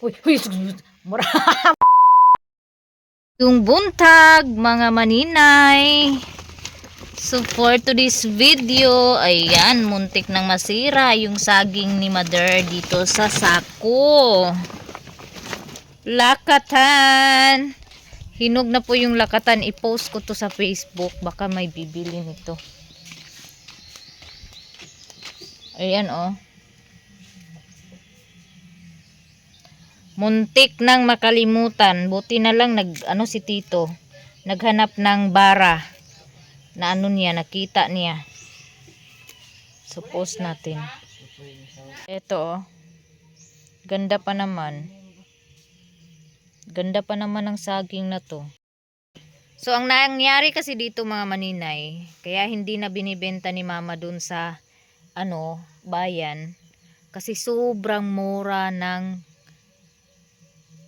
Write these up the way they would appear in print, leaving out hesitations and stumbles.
Uy, uy, mura. Yung buntag, mga maninay. So for today's video, ayan, muntik nang masira yung saging ni Mother dito sa sako. Lakatan. Hinog na po yung lakatan. I-post ko to sa Facebook. Baka may bibili nito. Ayan oh. Muntik nang makalimutan. Buti na lang si Tito. Naghanap ng bara. Na niya, nakita niya. So post natin. Ito oh. Ganda pa naman. Ganda pa naman ng saging na to. So ang nangyari kasi dito mga maninay, kaya hindi na binibenta ni Mama dun sa bayan kasi sobrang mura ng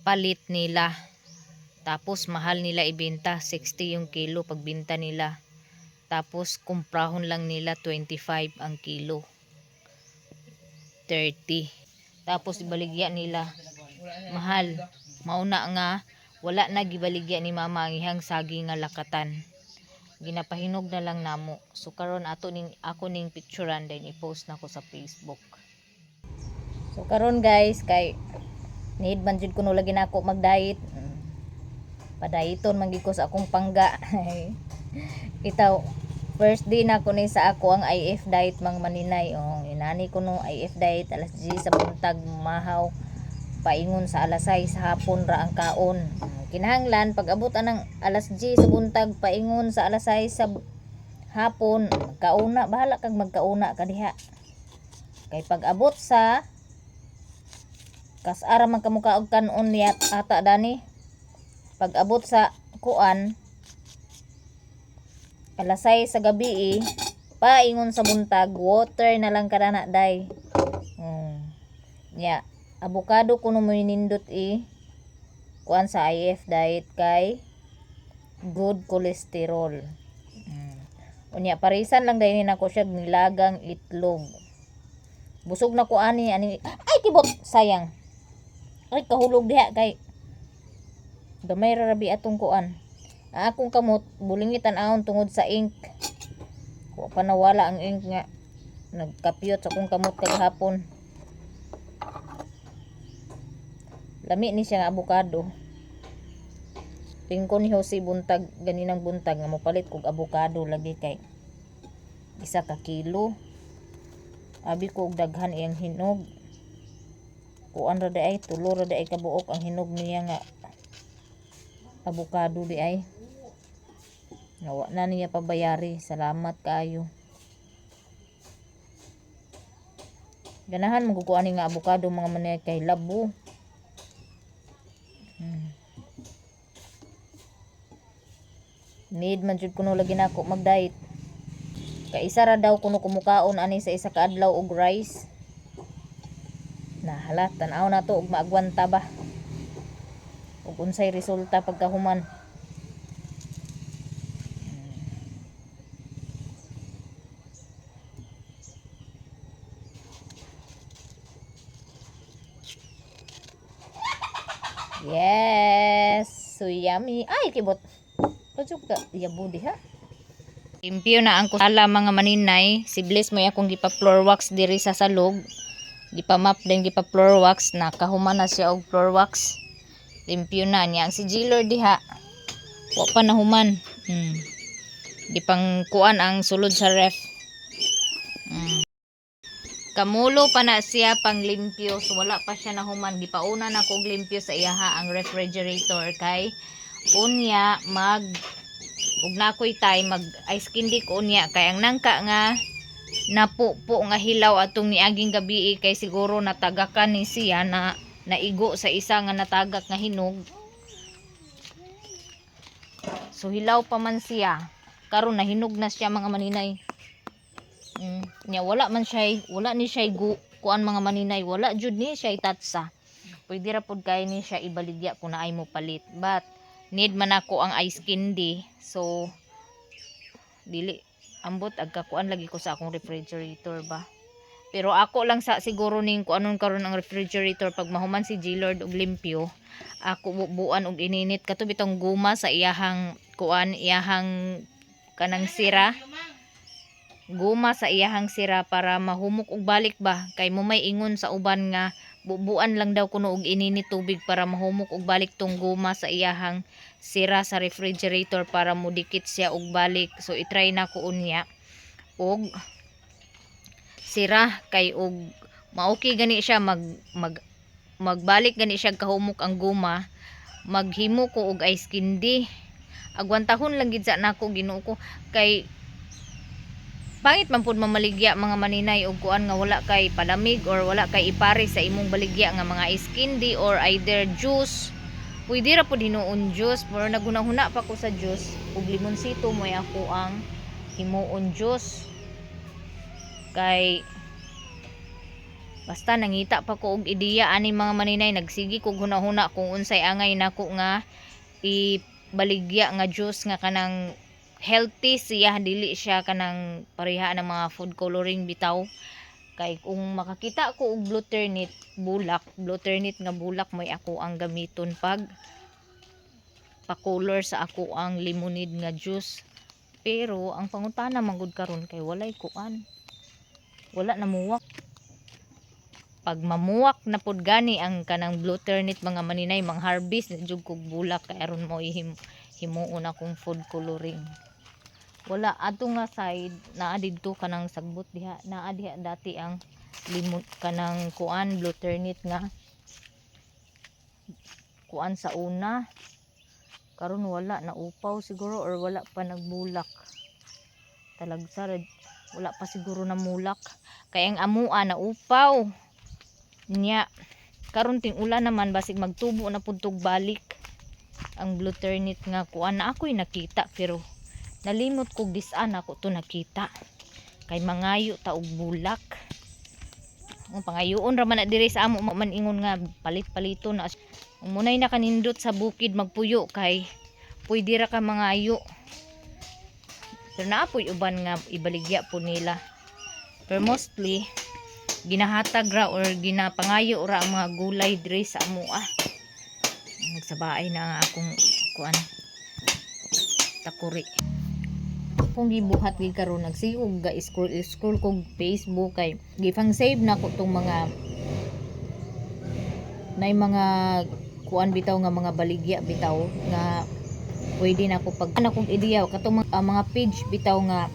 palit nila. Tapos mahal nila ibenta, 60 yung kilo pagbenta nila. Tapos kumprahon lang nila 25 ang kilo. 30. Tapos ibaligya nila mahal. Mauna nga wala na gibaligya ni Mama ang ihang saging nga lakatan. Ginapahinog na lang namo. So karon ako ning picturean then i-post na ko sa Facebook. So karon guys kay need man jud kuno lagi nako mag-diet. Padayiton man gid ko sa akong pangga. Itaw first day na ko ni sa ako ang IF diet mga maninay. Oh, inani ko no IF diet alas 10 sa buntag mahaw. Paingon sa alas 6 sa hapon ra ang kaon. Kinahanglan pag abot anang alas 10 sa buntag paingon sa alas 6 sa hapon magkauna, bahala kag magkauna ka diha. Kay pag abot sa kasara man kamukha og kanon yat ata dani. Pag abot sa kuan alas 6 sa gabi paingon sa buntag water na lang kada na day. Yeah. Avocado kuno mo nindot kuan sa IF diet kay good cholesterol. Unya parisan lang dahil nako siya nilagang itlog. Busog na ko ani ay kibot sayang. Ay kahulog diha kay gamay ra rabi atong kuan. Akong kamot bulingitan ahon tungod sa ink. Wa pa nawala ang ink nga nagkapyot sa akong kamot kagahapon. Lami ni siya nga avocado. Tingko ni Jose buntag ganinang buntag nga mopalit kog avocado lagi kay isa ka kilo. Abi ko og daghan iyang hinog. Kuan ra ay tulo ra ay kabuok ang hinog niya nga avocado di ay. Nawa na niya pabayari. Salamat kaayo. Ganahan magukuan nga avocado mga manay kay labo. Need man jud kuno lagi nako mag-diet. Kay isa ra daw kuno kumukaon ani sa isa ka adlaw og rice. Nahala tan-aw na to og maagwanta ba. Ug unsay resulta pagkahuman. Yes, so yummy. Ay kibot. Pasok ka, yabo diha. Limpyo na ang kusala mga maninay. Si Bliss mo akong gipa floor wax diri sa salog. Gipa map din gipa floor wax na kahuman na siya og floor wax. Limpyo na niya ang si Jilor diha. Wa pa nahuman. Gipang kuan ang sulod sa ref. Kamulo pa na siya pang limpyo so wala pa siya nahuman. Gipauna na kog limpyo sa iyaha ang refrigerator kay unya ug nakoy time mag ice candy ko unya kay ang nangka nga napupo nga hilaw atong niaging gabi kay siguro natagakan ni siya na naigo sa isa nga natagak nga hinog. So hilaw pa man siya. Karon nahinog na siya mga maninay. Nya wala ni siya kuan mga maninay, wala jud ni siya itatsa. Pwede ra pud kay ni siya ibaligya kung naay mo palit. But need man ako ang ice candy. So dili ambot agkakuan lagi ko sa akong refrigerator ba. Pero ako lang sa siguro ning kuanon karon ang refrigerator pag mahuman si G-Lord og limpyo, ako bubuan og ininit kato bitong guma sa iyahang kuan, iyahang kanang sira. Guma sa iyahang sira para mahumok og balik ba kay mo may ingon sa uban nga bubuan lang daw kuno og ininit tubig para mahumok og balik tong guma sa iyahang sira sa refrigerator para mudikit siya og balik. So i-try na ko unya og sira kay og maoki gani siya magbalik gani siya kahumok ang guma, maghimo ko og ice candy. Agwantahon lang gid sa nako Ginoo ko kay pangit man pud mamaligya mga maninay og kuan nga wala kay palamig or wala kay ipare sa imong baligya nga mga ice candy or either juice. Pwede ra pud hinuon juice, pero nagunahuna pa ko sa juice ug limonsito moy ako ang himuon juice. Kay basta nangita pa ko og ideya ani mga maninay, nagsigi ko hunahuna kung unsay angay nako nga ibaligya nga juice nga kanang healthy siya, dili siya kanang pareha ng mga food coloring bitaw. Kay kung makakita ko og blue ternit nga bulak moy ako ang gamiton pag pa-color sa ako ang lemonade nga juice. Pero ang pangutana manggod karon kay walay kuan, wala na muwak. Pag mamuwak na pud gani ang kanang blue ternit mga maninay, mang harvest na jud kog bulak kay aron mo himuon akong food coloring. Wala ato nga side naa didto kanang sagbot diha, naa diha dati ang limon kanang kuan blue ternit nga kuan sa una. Karon wala na, upaw siguro or wala pa nagbulak. Talagsa wala pa siguro na mulak kay ang amua na upaw nya. Karon ting ulan naman basig magtubo na pud tog balik ang blue ternit nga kuan na ako'y nakita, pero nalimot kog dis-an ako to nakita kay mangayo ta og bulak. Ang pangayoon ra man na diri sa amo man ingon nga palit-palito na munay na kanindot sa bukid magpuyo kay pwede ra ka mangayo. Pero naapoy uban nga ibaligya po nila, pero mostly ginahatag ra or ginapangayo ra ang mga gulay diri sa amoa. Nagsabaay na nga akong kuan takuri. Kung gibuhat gid karon nagsiog ga scroll kog Facebook kay gifang save na ko tong mga nay mga kuan bitaw nga mga baligya bitaw nga pwede na ko pag kog ideya katong mga page bitaw nga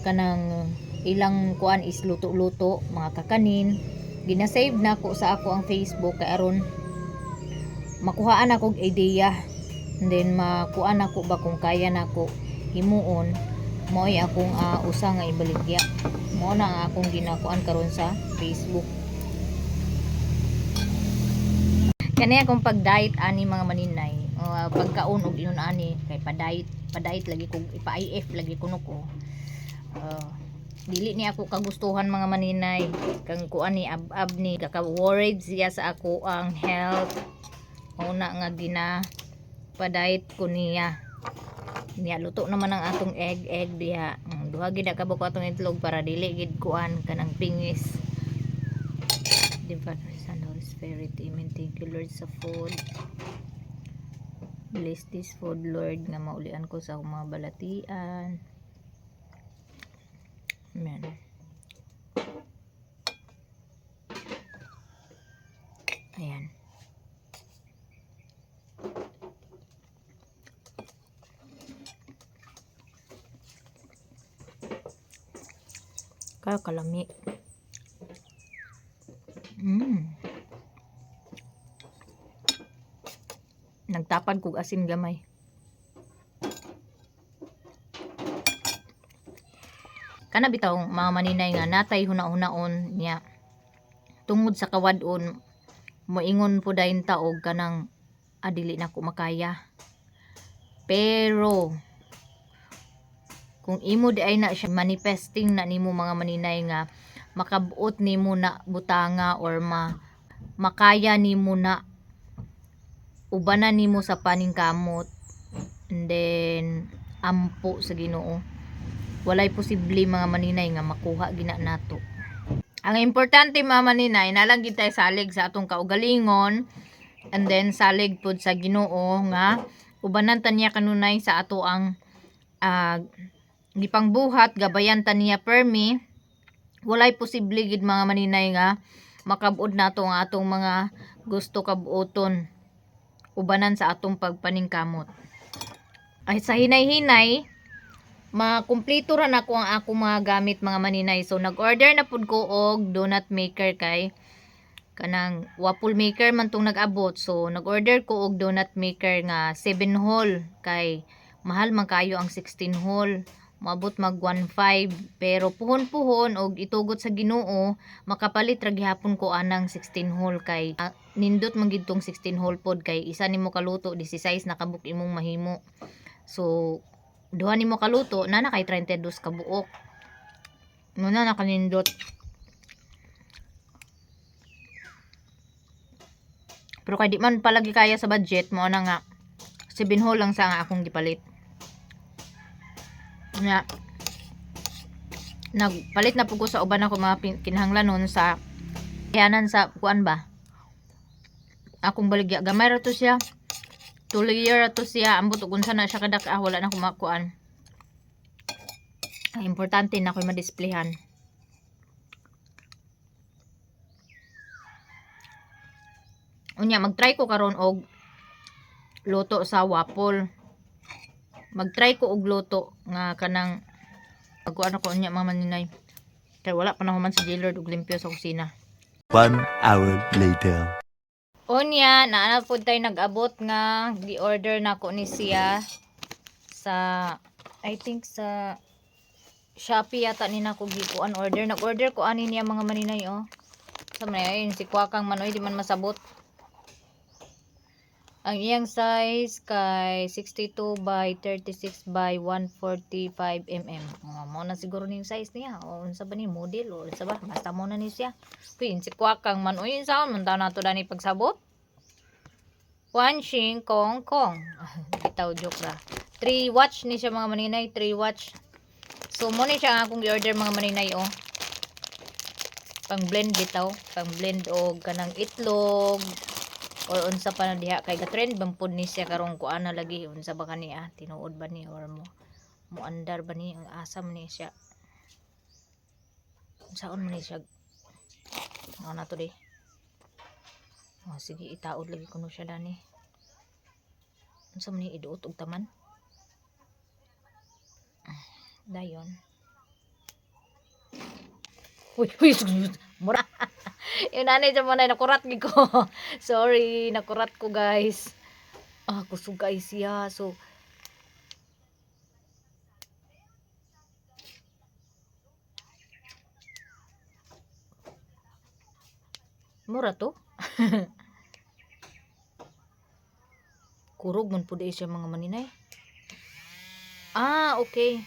kanang ilang kuan is luto-luto mga kakanin, gina-save na ko sa ako ang Facebook kay aron makuhaan ako og ideya, and then makuan ako ba kung kaya nako himuon mo'y akong usa nga ibaligya. Mao na ang akong ginakuan karon sa Facebook. Kani akong pag-diet ani mga maninay, pagkaon og inon ani kay pa-diet lagi kog ipa-IF lagi kuno ko. Dili ni ako kagustuhan mga maninay kang kuan ni ab ni kaka-worried siya sa ako ang health. Una nga pa-diet ko niya luto naman ang atong egg diha. Duha gid ka ba ko atong itlog para dili gid kuan kanang pingis. Diba sa Holy Spirit, amen. Thank you Lord sa food. Bless this food Lord nga maulian ko sa akong mga balatian. Amen. Ayan. Kalami. Nagtapad kog asin gamay. Kana bitaw mga maninay nga natay huna-hunaon niya tungod sa kawadon moingon po dayon ta og kanang adili na ko makaya. Pero kung imo di ay na siya manifesting na nimo mga maninay nga makabuot nimo na butanga or makaya nimo na ubanan nimo sa paningkamot, and then ampo sa Ginoo, walay posible mga maninay nga makuha gina nato. Ang importante mama ninay nalang gid tay salig sa atong kaugalingon and then salig pud sa Ginoo nga ubanan ta niya kanunay sa ato ang gipangbuhat gabayan ta niya permi. Walay posible gid mga maninay nga makabud nato ang atong mga gusto kabuoton ubanan sa atong pagpaningkamot. Ay sa hinay-hinay makumpleto ra nako ang ako mga gamit mga maninay. So nag-order na pud ko og donut maker kay kanang waffle maker man tong nag-abot. So nag-order ko og donut maker nga 7 hole kay mahal man kayo ang 16 hole. Maabot mag 1.5 pero puhon-puhon og itugot sa Ginoo makapalit ra gihapon ko anang 16 hole kay nindot man gid tong 16 hole pod kay isa nimo kaluto 16 na kabuk imong mahimo. So duha nimo kaluto na kay 32 ka buok. Muna nakanindot. Pero kay di man palagi kaya sa budget mo na nga 7 hole lang sa nga akong gipalit. Na nagpalit na pug ko sa uban ako mga kinahanglanon sa kayanan sa kuan ba. Akong baligya gamay ra to siya. 2 layer to siya ambot ug unsa na siya kadak wala na ko makuan. Ay, importante na ko ma-displayhan. Unya mag-try ko karon og luto sa waffle. Mag-try ko og luto nga kanang pagkuan ako unya mga maninay. Kay wala pa na human sa jailor og limpyo sa kusina. 1 hour later. Unya, naana po tayo nag-abot nga gi-order na ko ni siya sa I think sa Shopee yata ni na ko gikuan order. Nag-order ko ani niya mga maninay oh. Sa man ayun si Kwakang Manoy di man masabot. Ang iyang size kay 62 by 36 by 145 mm. Mo na siguro ning size niya. O unsa ba ni model o unsa ba? Basta mo na ni siya. Pin si Kwakang Manoy saon man taw nato dani pagsabot. Wanshing Kong Kong. Bitaw joke ra. 3 watch ni siya mga maninay, 3 watch. So mo ni siya akong i-order mga maninay oh. Pang blend bitaw, pang blend og kanang itlog or unsa pa na diha kay ga-trend bang pud ni siya karong kuan na lagi unsa ba kaniya tinuod ba ni or mo andar ba ni ang asam ni siya. Unsaon man ni siya? Ano na to di? Oh, sige itaod lagi kuno siya dani. Unsa man ni iduot og taman? Dayon. Uy, mura. Yung nanay dyan mo na nakurat ko. Sorry, nakurat ko guys. Kusog guys siya. So, mura to? Kurog man po dahil siya mga maninay. Okay.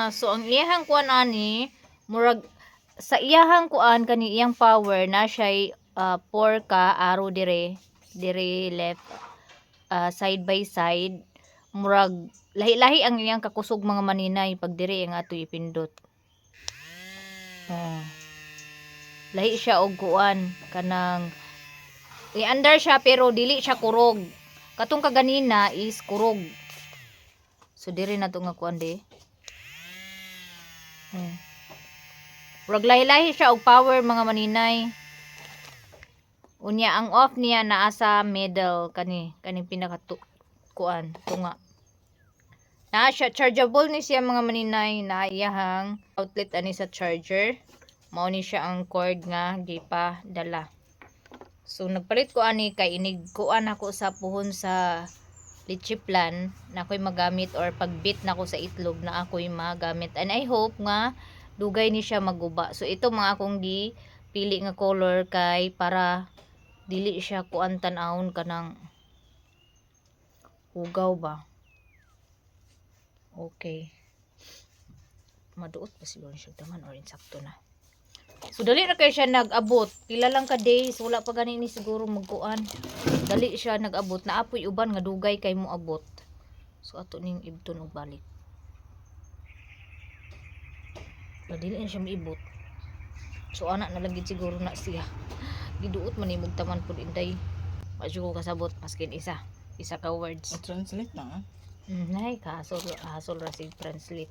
So ang iyahang kuan ani, murag sa iyahang kuan kani iyang power na siya 4 ka arrow dire left side by side. Murag lahi-lahi ang iyang kakusog mga maninay pag dire ang ato ipindot. Lahi siya og kuan kanang i-under siya pero dili siya kurog. Katong kaganina is kurog. So dire na to nga kuan di. Murag lahi-lahi siya og power mga maninay. Unya ang off niya naa sa middle kaning pinaka kuan tunga. Naa siya chargeable ni siya mga maninay na iyahang outlet ani sa charger. Mao ni siya ang cord nga gipadala. So nagpalit ko ani kay inig kuan ako sa puhon sa leche plan na ako'y magamit or pagbit na ako sa itlog na ako'y magamit. And I hope nga dugay ni siya maguba. So ito mga akong pili nga color kay para dili siya kuan tan-awon kanang hugaw ba. Okay. Maduot pa siguro siya taman or insakto na. So dali na kay siya nag-abot. Pila lang ka days, wala pa gani ni siguro magkuan. Dali siya nag-abot. Naapoy uban nga dugay kay mo abot. So ato ning ibton og balik. Dili na siya maibot. So anak na lang gid siguro na siya. Giduot man imong taman pud inday. Wa ko kasabot maskin isa ka words. Translate na. Nay hasol ra sig translate.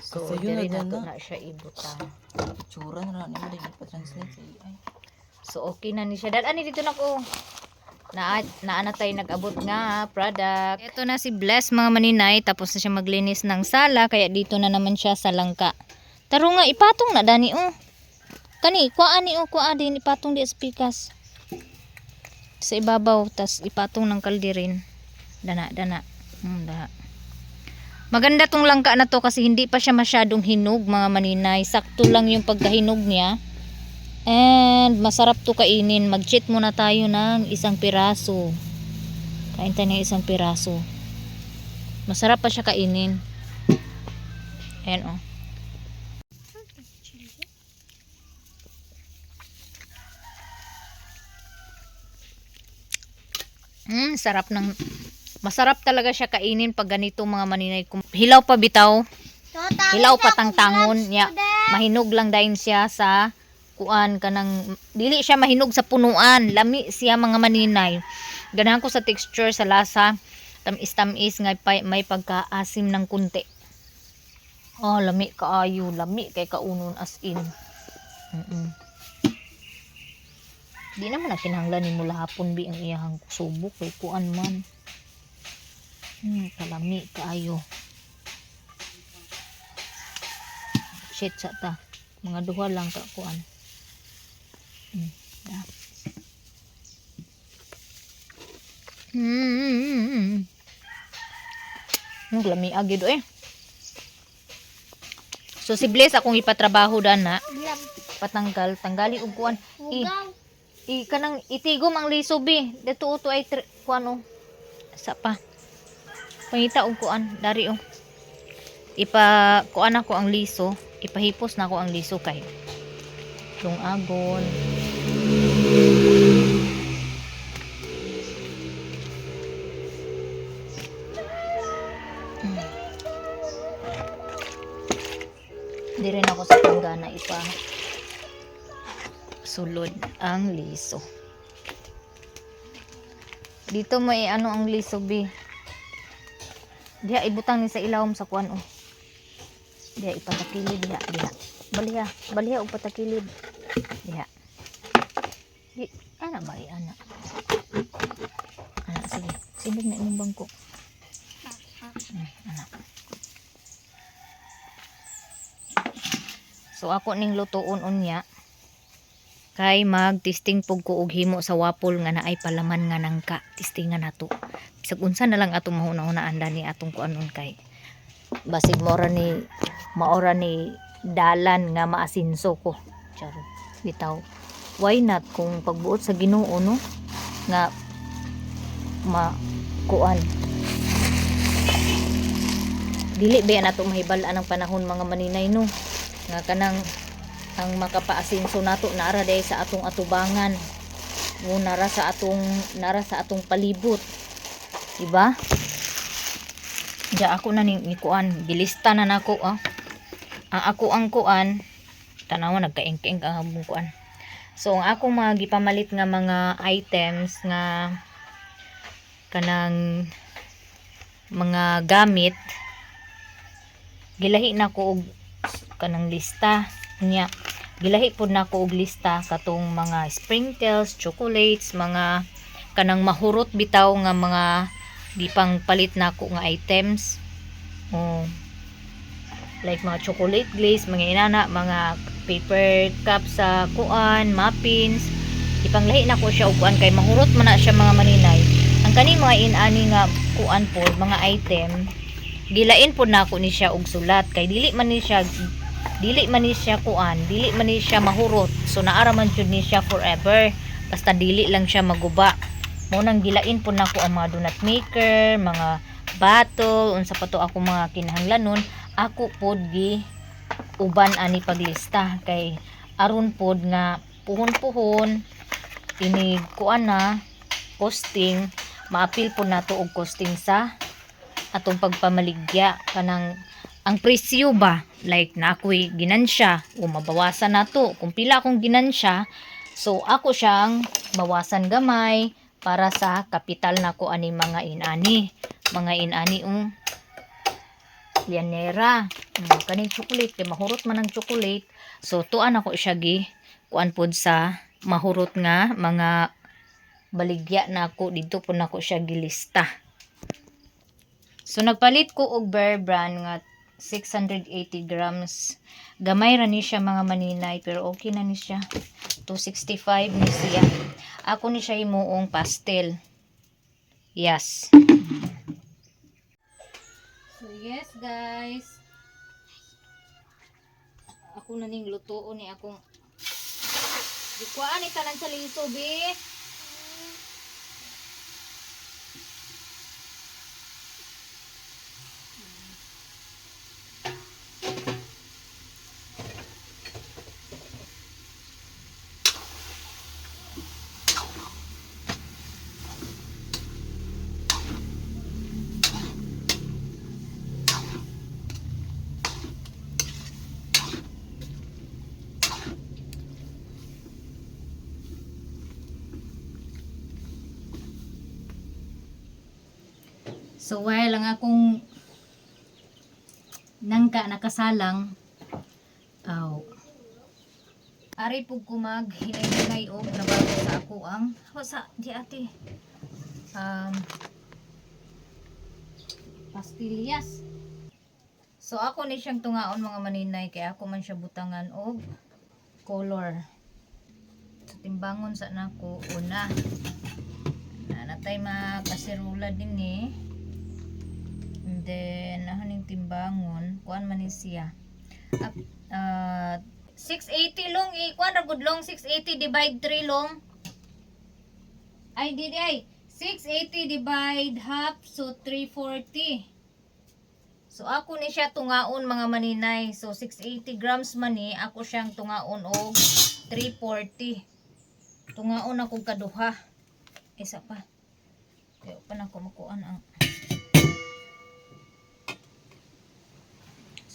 So Kasi yun diri na na to na. na siya ibutang. Tsura na rin mo din pa-translate sa AI. So okay na ni siya. Dali dito na ko. Na tayo nag-abot nga product. Ito na si Bless mga maninay. Tapos na siya maglinis ng sala. Kaya dito na naman siya sa langka. Taro nga ipatong na dani oh. Kani kuan ni oh kuan din ipatong di sa pikas. Sa ibabaw tas ipatong ng kaldirin. Dana. Dana. Maganda tong langka na to kasi hindi pa siya masyadong hinog mga maninay. Sakto lang yung pagkahinog niya. And masarap to kainin. Mag-cheat muna tayo ng isang piraso. Kain tayo ng isang piraso. Masarap pa siya kainin. Ayan oh. Sarap ng masarap talaga siya kainin pag ganito mga maninay. Hilaw pa bitaw. Hilaw pa tangtangon niya. Mahinog lang dayon siya sa kuan kanang dili siya mahinog sa punuan. Lami siya mga maninay. Ganahan ko sa texture sa lasa. Tamis nga may pagkaasim ng kunti. Oh, lami kaayo, lami kay kaunon as in. Di naman na kinahanglan nimo lahapon bi ang iyahang subok kay kuan man. Kalami kaayo. Shit sa ta. Mga duha lang ka kuan. Lami agid eh. So si Bless akong ipatrabaho dana. Tanggali og kuan. Kanang itigom ang liso bi. Dito uto ay kuan oh. Sa pa. Pangita og kuan dari oh. Kuan ako ang liso, ipahipos na ako ang liso kay agon. Di rin ako sa panggana sulod ang liso. Dito mo ano ang liso bi. Diha ibutang ni sa ilawom sa kuan oh. Diha ipatakilid diha. Baliha og patakilid. Diha. Ana ba ana? Ana sige. Sinig na imong bangko. Ana. So ako ning lutuon unya kay mag-testing pug ko og himo sa wapol nga naay palaman nga nangka. Testingan nato. Bisag unsa na lang atong mahuna-hunaan dani atong kuanon kay basig maora ni dalan nga maasinso ko. Charo. Bitaw. Why not kung pagbuot sa Ginoo no nga kuan. Dili ba nato mahibal-an ang panahon mga maninay no nga kanang ang makapaasinso nato nara day sa atong atubangan mo nara sa atong palibot diba ako na ni kuan gilista na nako ang ang kuan tanawa nagkaengkeng ang among kuan so ang akong mga gipamalit nga mga items nga kanang mga gamit gilahi na ko og kanang lista nya gilahi pud nako og lista katong mga sprinkles, chocolates, mga kanang mahurot bitaw nga mga gipang palit nako nga items. Like mga chocolate glaze, mga inana, mga paper cup sa kuan, muffins. Ipanglahi nako siya og kuan kay mahurot man na siya mga maninay. Ang kani mga inani nga kuan pod mga item gilain pod nako ni siya og sulat kay dili man ni siya kuan, dili man ni siya mahurot. So naara man jud ni siya forever. Basta dili lang siya maguba. Mo nang gilain po nako ang mga donut maker, mga bottle, unsa pa to ako mga kinahanglanon, ako pod gi uban ani paglista kay aron pod nga puhon-puhon ini kuan na costing, maapil po nato og costing sa atong pagpamaligya kanang ang presyo ba, like na ako'y ginansya o mabawasan na to, kung pila akong ginansya, so ako siyang bawasan gamay para sa kapital na ko ani mga inani lianera. Kaning chocolate kay mahurot man ang chocolate, so tuan ako siya gi kuan pod sa mahurot nga mga baligya na ako dito po nako siya gilista. So nagpalit ko og Bear Brand nga 680 grams. Gamay ra ni siya mga maninay pero okay na ni siya. 265 ni siya. Ako ni siya himuong pastel. Yes. So yes guys. Ako na ning lutuon ni akong ikuan ni tanan sa liso bi. So while lang akong nangka nakasalang ari pug ko maghinay-hinay og nabago sa ako ang sa di ate pastillas. So ako ni siyang tungaon mga maninay kay ako man siya butangan og color. So timbangon sa nako una na natay makasirula din eh. And then haning timbangon kuan man ni siya 680 long kuan ra gud long 680 divide 3 long ay didi ay 680 divide half so 340. So ako ni siya tungaon mga maninay, so 680 grams man ni ako siyang tungaon og 340. Tungaon ako kaduha isa pa kaya pa na ko makuan ang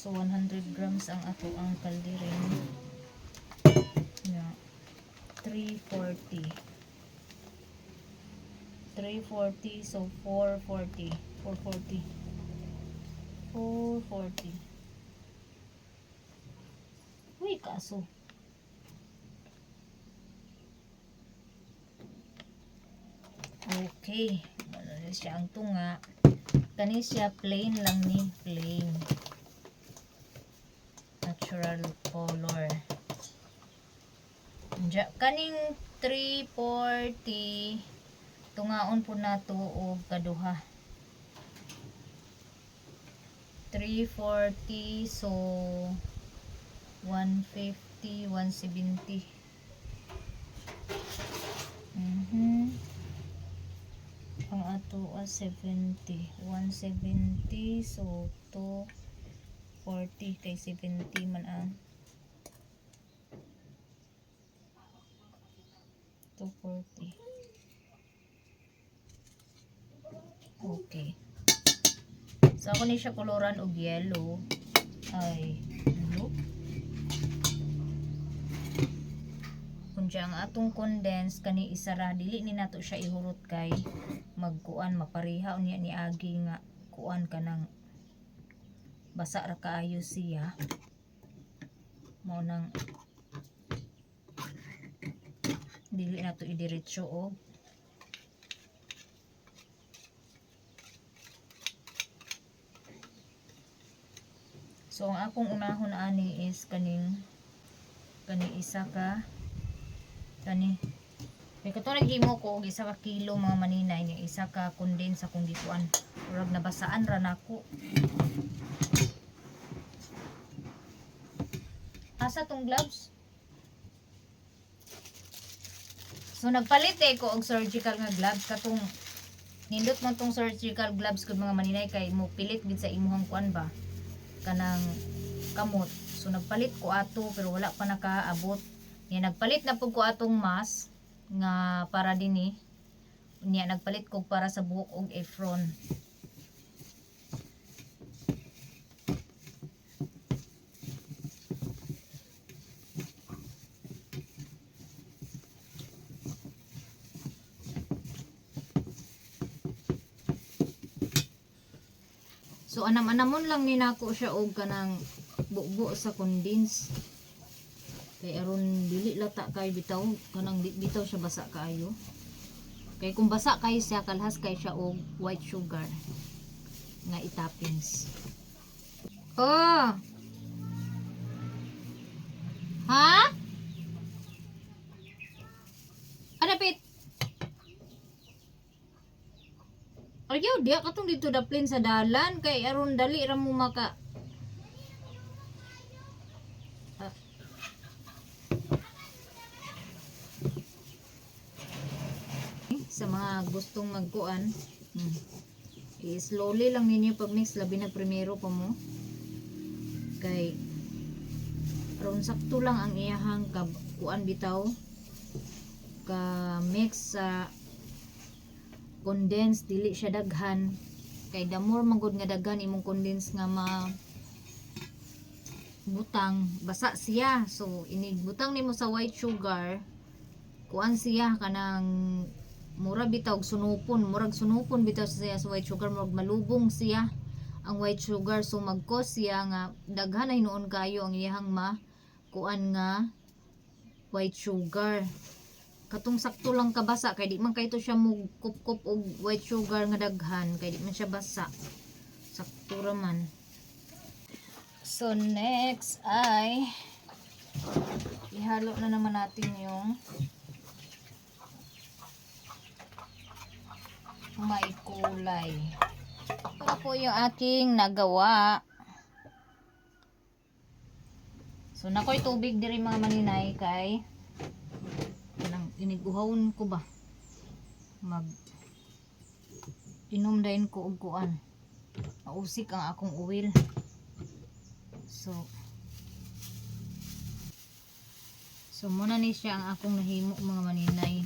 so 100 grams ang ato ang kaldirin. Yeah. 340. 340 so 440. 440. 440. Uy, kaso. Okay. Ano siya ang tunga. Kani siya plain lang ni. Plain. Natural color. Kaning 340 tungaon po nato og kaduha. 340 so 150 170. Ang ato 70 170 so 240 kay 70 man ang 240. Okay. So ako ni siya koloran og yellow. Ay, blue. Kung siya ang atong condense kani isara dili ni nato siya ihurot kay magkuan mapariha unya ni agi nga kuan kanang basa ra kaayo siya. Mao nang dili nato idiretso og so ang akong unahon ani is kani isa ka kani may katulad gimo ko og isa ka kilo mga maninay ni isa ka condense akong gikuan urag nabasaan ra nako. Asa tong gloves? So nagpalit ko og surgical nga gloves katong nindot man tong surgical gloves kun mga maninay kay mo pilit gid sa imuhang kuan ba kanang kamot. So nagpalit ko ato pero wala pa nakaabot. Nya nagpalit na pud ko atong mask nga para dinhi. Nya nagpalit ko para sa buhok og efron. So anam-anamon lang ni nako siya og kanang bubo sa condense. Kay aron dili lata kay bitaw kanang bitaw siya basa kaayo. Kay kung basa kay siya kalhas kay siya og white sugar nga itoppings. Oh. Ha? Adapit. Ayaw dia katong dito daplin sa dalan kay aron dali ra mo maka sa mga gustong magkuan. I-slowly lang ninyo pag mix labi na primero pa mo. Kay aron sakto lang ang iyahang kuan bitaw ka mix sa condense dili siya daghan kay the more magud nga daghan imong condense nga butang basa siya. So inig butang nimo sa white sugar kuan siya kanang murag bitaw murag sunupon bitaw siya sa white sugar, murag malubong siya ang white sugar. So mag-cause siya nga daghan ay noon kayo ang iyahang kuan nga white sugar. Katong sakto lang kabasa kay di man kay to siya mo kup-kup og white sugar nga daghan kay di man siya basa. Sakto ra man. So next ay ihalo na naman natin yung may kulay. Ito po yung aking nagawa. So nakoy tubig diri mga maninay kay kanang iniguhawon ko ba mag inom dayon ko og kuan. Mausik ang akong oil. So muna ni siya ang akong nahimo mga maninay.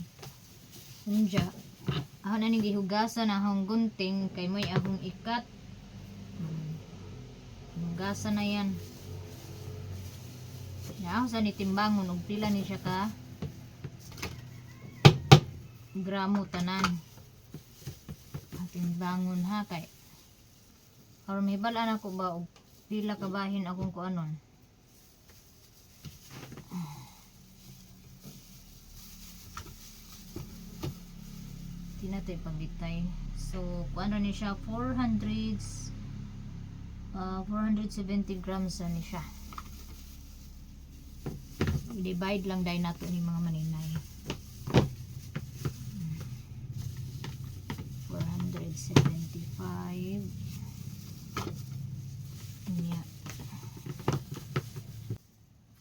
Unja ako na ning gihugasan akong gunting kay mo'y akong ikat. Hugasan na yan. Na ako sa nitimbangon og pila ni siya ka gramo tanan. Timbangon ha kay karon mahibalaan ako ba og pila kabahin akong kuanon. Tinatay pagitay. So kuano ni siya 470 grams ni siya. I-divide lang dahil nato ni mga maninay. 475 yeah.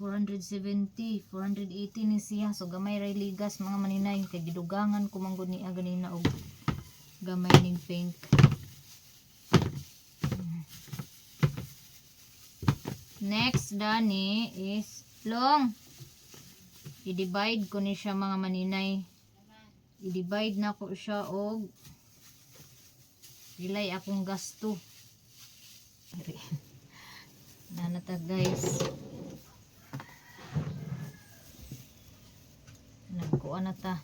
470 480 ni siya. So gamay ray ligas mga maninay kay gidugangan ko manggod ni ganina og gamay ning pink. Next dani is long. I-divide ko ni siya mga maninay. I-divide na ko siya og ilay akong gasto. Nanata guys. Nagkuha na ta.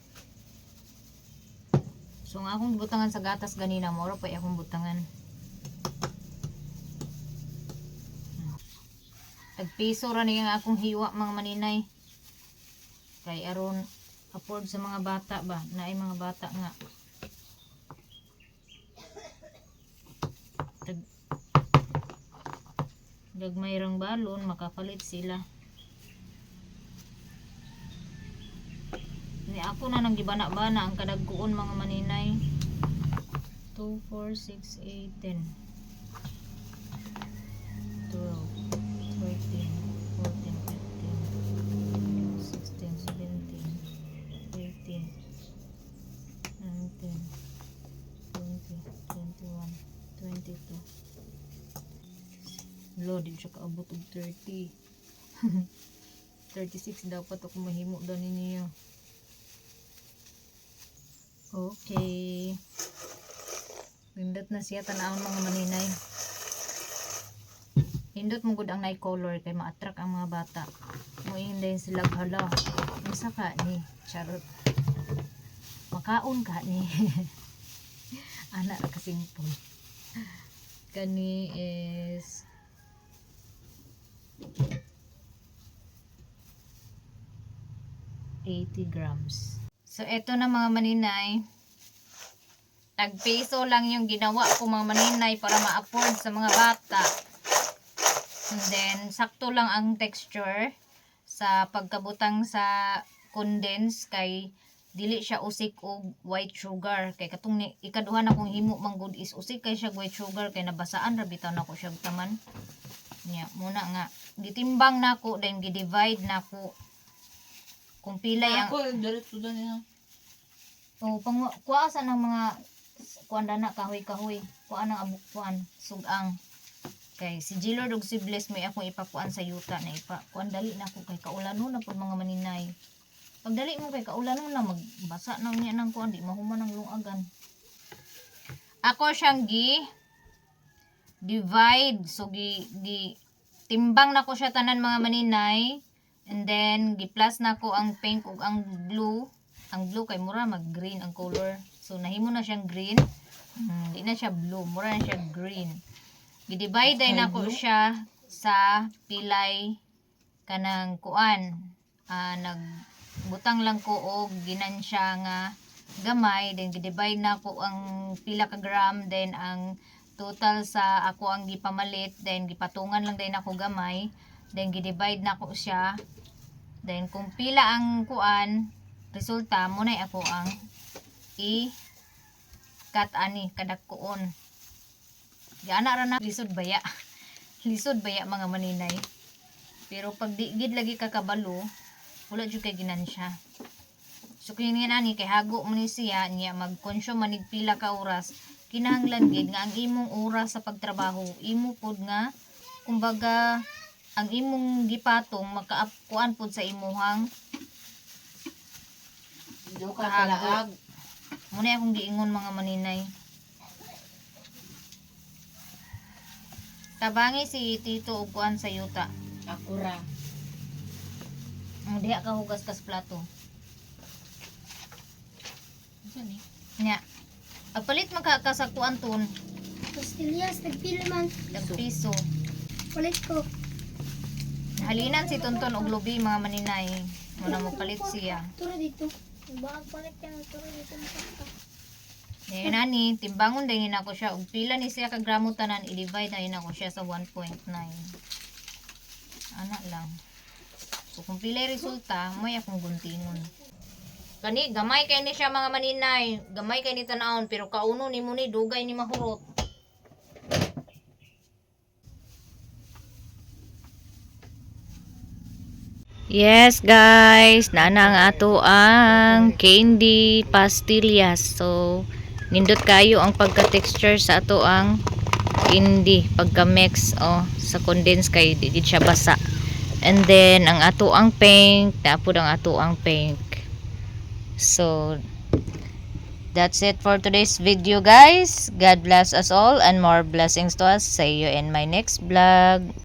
So ang akong butangan sa gatas ganina moro pa akong butangan. Tagpiso ra ni ang akong hiwa mga maninay. Kay aron afford sa mga bata ba, naay mga bata nga. Gagmay rang balon makapalit sila. Ni ako na nang gibana-bana ang kadagkuon mga maninay. 2, 4, 6, 8, 10 12 13 14 15 16 17 18 19 20 21 22 Lord, di siya kaabot og 30 36 dapat ako mahimo daw ninyo. Okay. Pindot na siya tanawon mga maninay. Pindot mo gud ang night color kay ma-attract ang mga bata. Muinday sila hala. Unsa ka ni? Charot. Makaon ka ni. Anak ka simple. Kani is 80 grams. So, eto na mga maninay. Tag-peso lang yung ginawa ko mga maninay para ma-afford sa mga bata. And then, sakto lang ang texture sa pagkabutang sa condense kay dili siya usik og white sugar. Kay katong ikaduha na kong himo manggod is usik kay siya white sugar kay nabasaan ra bitaw na ko siya taman. Nya, muna nga gitimbang nako then gi-divide nako kung pilay ang Ako, diretso doon niya. kuha sa ng mga kuan dana kahoy-kahoy. Kuha ng kuan sugang. Kay si Gilor og si Bless may akong ipakuan sa yuta na kuan dali na ko kay kaulano na pud mga maninay. Pag dali mo kay kaulano na magbasa na niya nang kuan di mahuman ng lungagan. Ako siyang divide so gi timbang na ko siya tanan mga maninay. And then gi-plus na ko ang pink ug ang blue. Ang blue kay mura mag-green ang color. So nahimo na siyang green. Di na siya blue, mura na siya green. Gi-divide na ko siya sa pilay kanang kuan. Nagbutang lang ko og ginansya nga gamay, then gi-divide na ko ang pila ka gram, then ang total sa ako ang gipamalit, then gipatungan lang din ako gamay, then gi-divide na ko siya. Then kung pila ang kuan resulta mo na ako ang cut ani kadagkoon. Gana ra na lisod baya. Lisod baya mga maninay. Pero pag digid lagi ka kabalo, wala jud kay ginansya. So kini nani kay hago man ni siya niya mag-consume manig pila ka oras. Kinahanglan gid nga ang imong oras sa pagtrabaho, imo pod nga kumbaga ang imong gipatong makaapkuan pod sa imuhang Kalaag. muna akong giingon mga maninay. Tabangi si Tito og kuan sa yuta. Ako ra. Diha ka hugas kas plato. Saan eh? Nya. Agpalit magka sa kuan ton, Pastillas, nagpila man. nagpiso. Palit ko. Halinan si Tonton og lubi mga maninay. Muna mo palit siya. Turo dito. Bakit palit ka ng turo dito? Ngayon nani, timbangon din ako siya. Og pila ni siya ka gramo tanan, i-divide na ako siya sa 1.9. Ana lang. So kung pila yung resulta, may akong guntingon. Kani, gamay kay ni siya mga maninay. Gamay kay ni tanawon, pero kauno ni mo ni dugay ni mahurot. Yes guys, nana ang ato ang candy pastillas. So, nindot kayo ang pagka-texture sa ato ang candy pagka-mix sa condense kay di siya basa. And then ang ato ang pink, tapos ang ato ang pink. So, that's it for today's video guys. God bless us all and more blessings to us. See you in my next vlog.